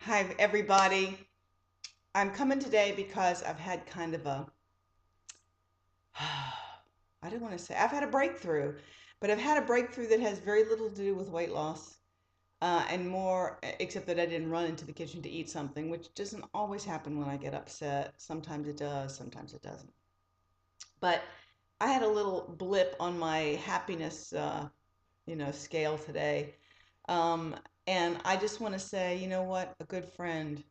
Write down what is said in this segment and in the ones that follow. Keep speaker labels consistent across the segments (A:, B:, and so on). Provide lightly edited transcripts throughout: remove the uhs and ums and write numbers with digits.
A: Hi, everybody. I'm coming today because I've had kind of I don't want to say, I've had a breakthrough, but I've had a breakthrough that has very little to do with weight loss and more, except that I didn't run into the kitchen to eat something, which doesn't always happen when I get upset. Sometimes it does, sometimes it doesn't. But I had a little blip on my happiness, scale today. Um, and I just want to say, you know what? A good friend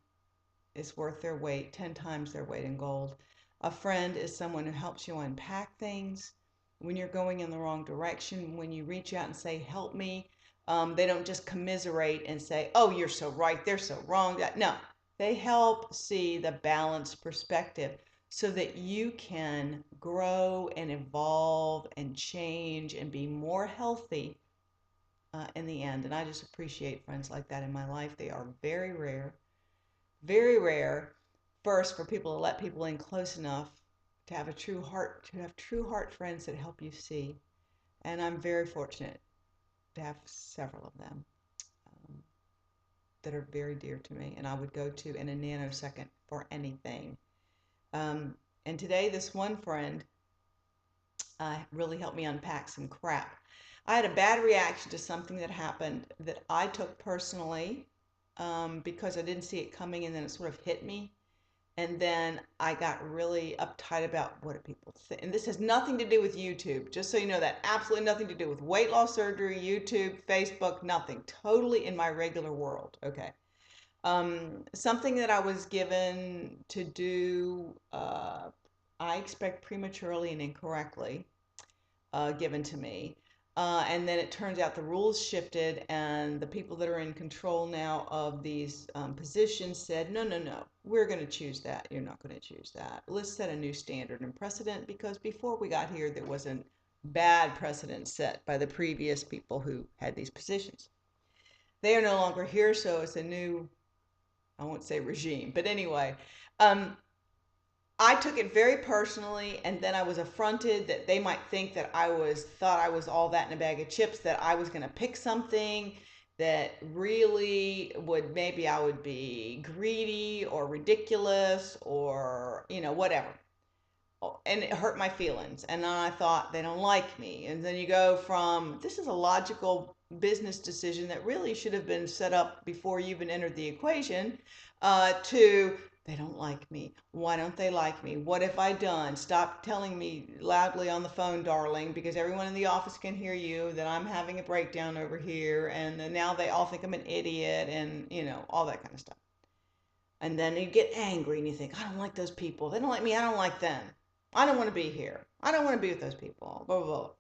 A: is worth their weight, 10 times their weight in gold. A friend is someone who helps you unpack things when you're going in the wrong direction, when you reach out and say, help me. They don't just commiserate and say, oh, you're so right, they're so wrong. No, they help see the balanced perspective so that you can grow and evolve and change and be more healthy in the end. And I just appreciate friends like that in my life. They are very rare, very rare. First, for people to let people in close enough to have a true heart, to have true heart friends that help you see. And I'm very fortunate to have several of them um, that are very dear to me and I would go to in a nanosecond for anything. Um, and today, this one friend really helped me unpack some crap. I had a bad reaction to something that happened that I took personally because I didn't see it coming and then it sort of hit me. And then I got really uptight about what do people think. And this has nothing to do with YouTube, just so you know that. Absolutely nothing to do with weight loss surgery, YouTube, Facebook, nothing. Totally in my regular world. Okay. Something that I was given to do, I expect prematurely and incorrectly given to me. And then it turns out the rules shifted, and the people that are in control now of these positions said, no, no, no, we're going to choose that. You're not going to choose that. Let's set a new standard and precedent because before we got here, there was a bad precedent set by the previous people who had these positions. They are no longer here, so it's a new, I won't say regime, but anyway, um, I took it very personally, and then I was affronted that they might think that thought I was all that in a bag of chips, that I was going to pick something that really would maybe I would be greedy or ridiculous or whatever. And it hurt my feelings. And then I thought they don't like me. And then you go from this is a logical business decision that really should have been set up before you even entered the equation to they don't like me. Why don't they like me? What have I done? Stop telling me loudly on the phone, darling, because everyone in the office can hear you that I'm having a breakdown over here. And then now they all think I'm an idiot and, all that kind of stuff. And then you get angry and you think, I don't like those people. They don't like me. I don't like them. I don't want to be here. I don't want to be with those people. Blah, blah, blah.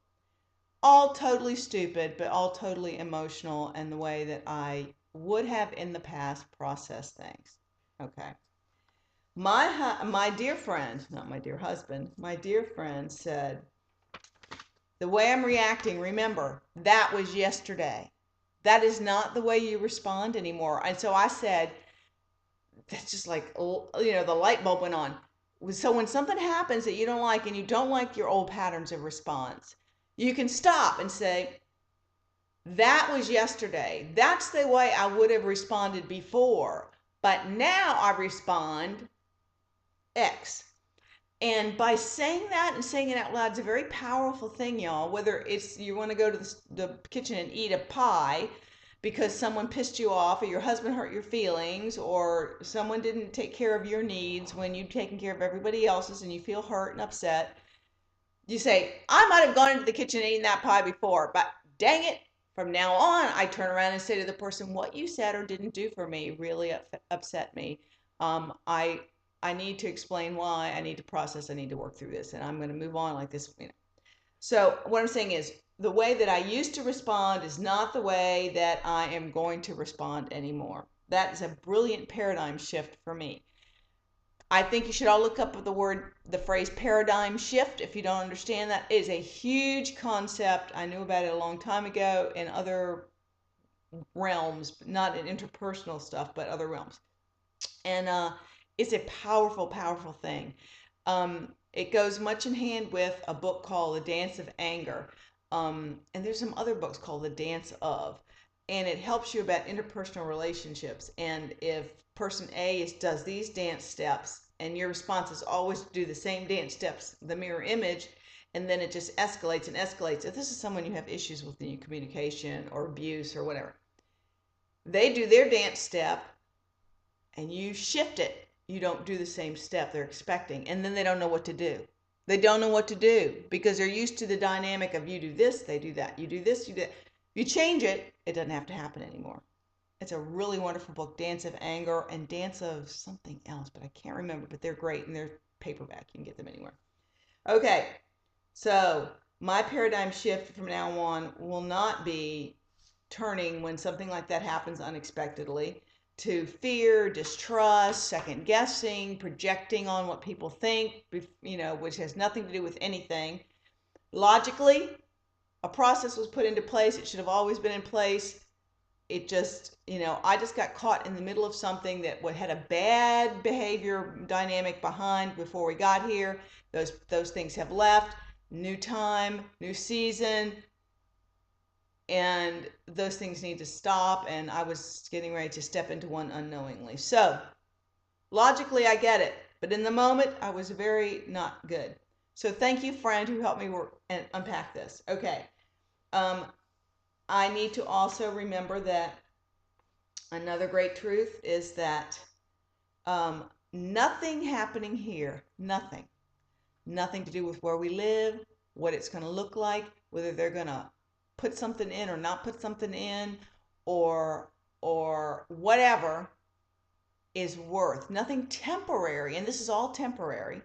A: All totally stupid, but all totally emotional and the way that I would have in the past processed things. Okay. My dear friend, not my dear husband, my dear friend said, the way I'm reacting, remember, that was yesterday. That is not the way you respond anymore. And so I said, that's just like the light bulb went on. So when something happens that you don't like and you don't like your old patterns of response, you can stop and say, that was yesterday. That's the way I would have responded before, but now I respond X. And by saying that and saying it out loud, it's a very powerful thing, y'all. Whether it's you want to go to the kitchen and eat a pie because someone pissed you off, or your husband hurt your feelings, or someone didn't take care of your needs when you've taken care of everybody else's and you feel hurt and upset, you say, I might have gone into the kitchen and eaten that pie before, but dang it, from now on, I turn around and say to the person, what you said or didn't do for me really upset me. Um, I I need to explain why. I need to process. I need to work through this, and I'm going to move on like this. So what I'm saying is, the way that I used to respond is not the way that I am going to respond anymore. That is a brilliant paradigm shift for me. I think you should all look up the phrase paradigm shift if you don't understand that. It is a huge concept. I knew about it a long time ago in other realms, not in interpersonal stuff, but other realms. And it's a powerful, powerful thing. It goes much in hand with a book called The Dance of Anger. And there's some other books called The Dance of. and it helps you about interpersonal relationships. And if person A does these dance steps, and your response is always to do the same dance steps, the mirror image, and then it just escalates and escalates. If this is someone you have issues with in your communication or abuse or whatever, they do their dance step and you shift it. You don't do the same step they're expecting, and then they don't know what to do. They don't know what to do because they're used to the dynamic of you do this, they do that. You do this, you do that. You change it, it doesn't have to happen anymore. It's a really wonderful book, Dance of Anger and Dance of something else, but I can't remember, but they're great and they're paperback. You can get them anywhere. Okay, so my paradigm shift from now on will not be turning when something like that happens unexpectedly to fear, distrust, second guessing, projecting on what people think, which has nothing to do with anything. Logically, a process was put into place. It should have always been in place. It just, I just got caught in the middle of something that had a bad behavior dynamic behind before we got here. Those things have left. New time, new season, and those things need to stop, and I was getting ready to step into one unknowingly. So logically I get it, but in the moment I was very not good. So thank you, friend, who helped me work and unpack this. Okay. I need to also remember that another great truth is that nothing happening here, nothing to do with where we live, what it's going to look like, whether they're going to put something in or not put something in, or whatever, is worth nothing temporary. And this is all temporary.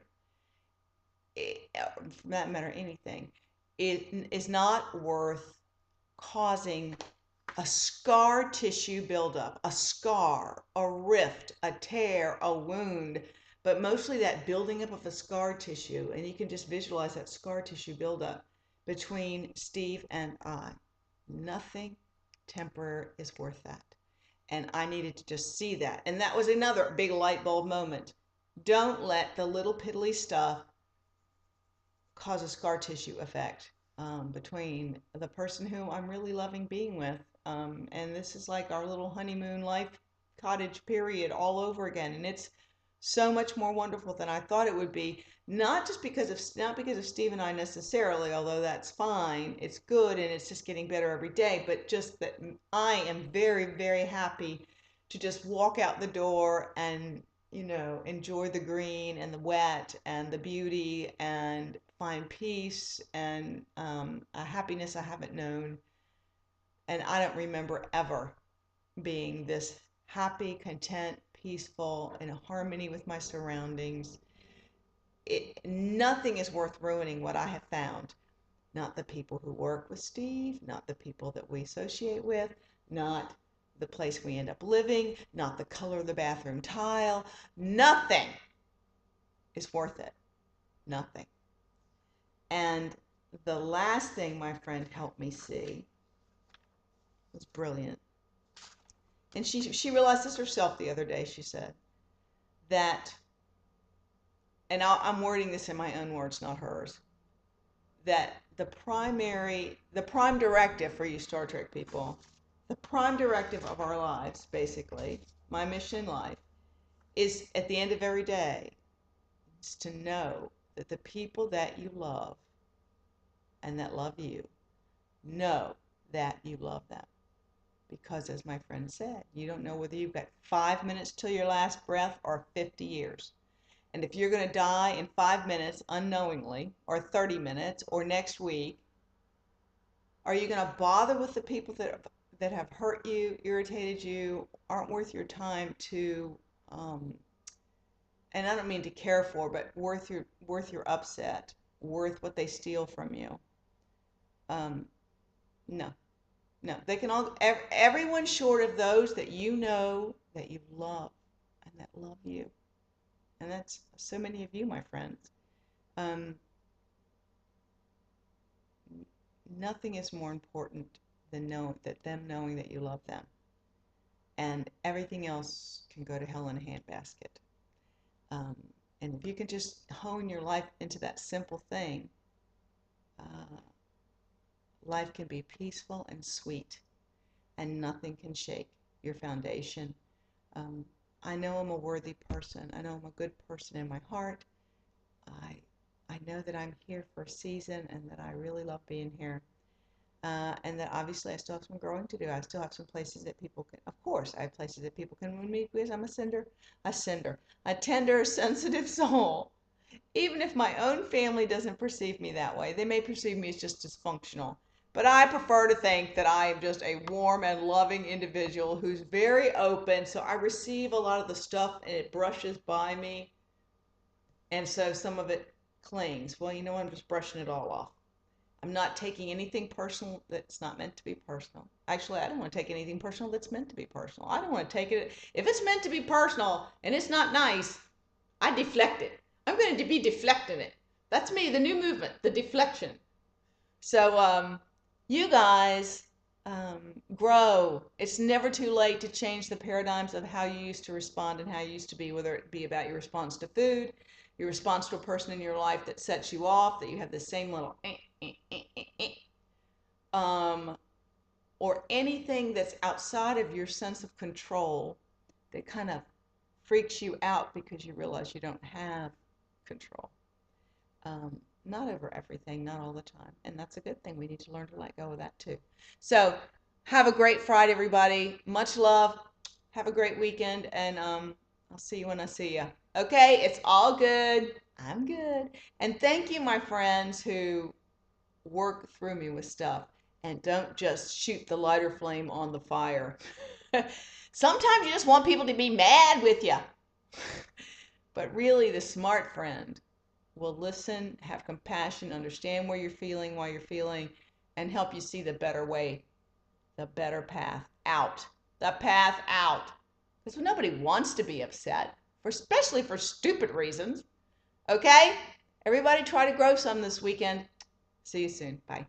A: For that matter, anything, it is not worth causing a scar tissue buildup, a scar, a rift, a tear, a wound, but mostly that building up of a scar tissue. And you can just visualize that scar tissue buildup between Steve and I. Nothing temporary is worth that. And I needed to just see that. And that was another big light bulb moment. Don't let the little piddly stuff cause a scar tissue effect between the person who I'm really loving being with. And this is like our little honeymoon life cottage period all over again. And it's so much more wonderful than I thought it would be. Not because of Steve and I necessarily, although that's fine. It's good and it's just getting better every day. But just that I am very, very happy to just walk out the door and enjoy the green and the wet and the beauty and find peace and a happiness I haven't known. And I don't remember ever being this happy, content, peaceful, in harmony with my surroundings. Nothing is worth ruining what I have found. Not the people who work with Steve, not the people that we associate with, not the place we end up living, not the color of the bathroom tile. Nothing is worth it. Nothing. And the last thing my friend helped me see was brilliant. And she realized this herself the other day. She said that, and I'm wording this in my own words, not hers, that the prime directive for you Star Trek people, the prime directive of our lives, basically, my mission in life, is at the end of every day, is to know that the people that you love and that love you know that you love them. Because as my friend said, you don't know whether you've got 5 minutes till your last breath or 50 years. And if you're going to die in 5 minutes unknowingly, or 30 minutes, or next week, are you going to bother with the people that have hurt you, irritated you, aren't worth your time to, and I don't mean to care for, but worth your upset, worth what they steal from you? No. No, they can all, everyone short of those that you know that you love and that love you. And that's so many of you, my friends. Nothing is more important than them knowing that you love them. And everything else can go to hell in a handbasket. And if you can just hone your life into that simple thing, life can be peaceful and sweet. and nothing can shake your foundation. Um, I know I'm a worthy person. I know I'm a good person in my heart. I I know that I'm here for a season and that I really love being here. And that obviously I still have some growing to do. I still have some places that people can, of course, I have places that people can meet because I'm a tender, sensitive soul. Even if my own family doesn't perceive me that way, they may perceive me as just dysfunctional. But I prefer to think that I am just a warm and loving individual who's very open. So I receive a lot of the stuff and it brushes by me. And so some of it clings. Well, you know, I'm just brushing it all off. I'm not taking anything personal that's not meant to be personal. Actually, I don't want to take anything personal that's meant to be personal. I don't want to take it. If it's meant to be personal and it's not nice, I deflect it. I'm going to be deflecting it. That's me, the new movement, the deflection. So, you guys grow. It's never too late to change the paradigms of how you used to respond and how you used to be, whether it be about your response to food, your response to a person in your life that sets you off, that you have the same little um, or anything that's outside of your sense of control that kind of freaks you out because you realize you don't have control. Um, Not over everything, not all the time. And that's a good thing. We need to learn to let go of that too. So, have a great Friday, everybody. Much love. Have a great weekend. And I'll see you when I see you. Okay? It's all good. I'm good. And thank you, my friends who work through me with stuff and don't just shoot the lighter flame on the fire. Sometimes you just want people to be mad with you. But really, the smart friend will listen, have compassion, understand where you're feeling, why you're feeling, and help you see the better way, the better path out. The path out. Because nobody wants to be upset, especially for stupid reasons. Okay? Everybody try to grow some this weekend. See you soon. Bye.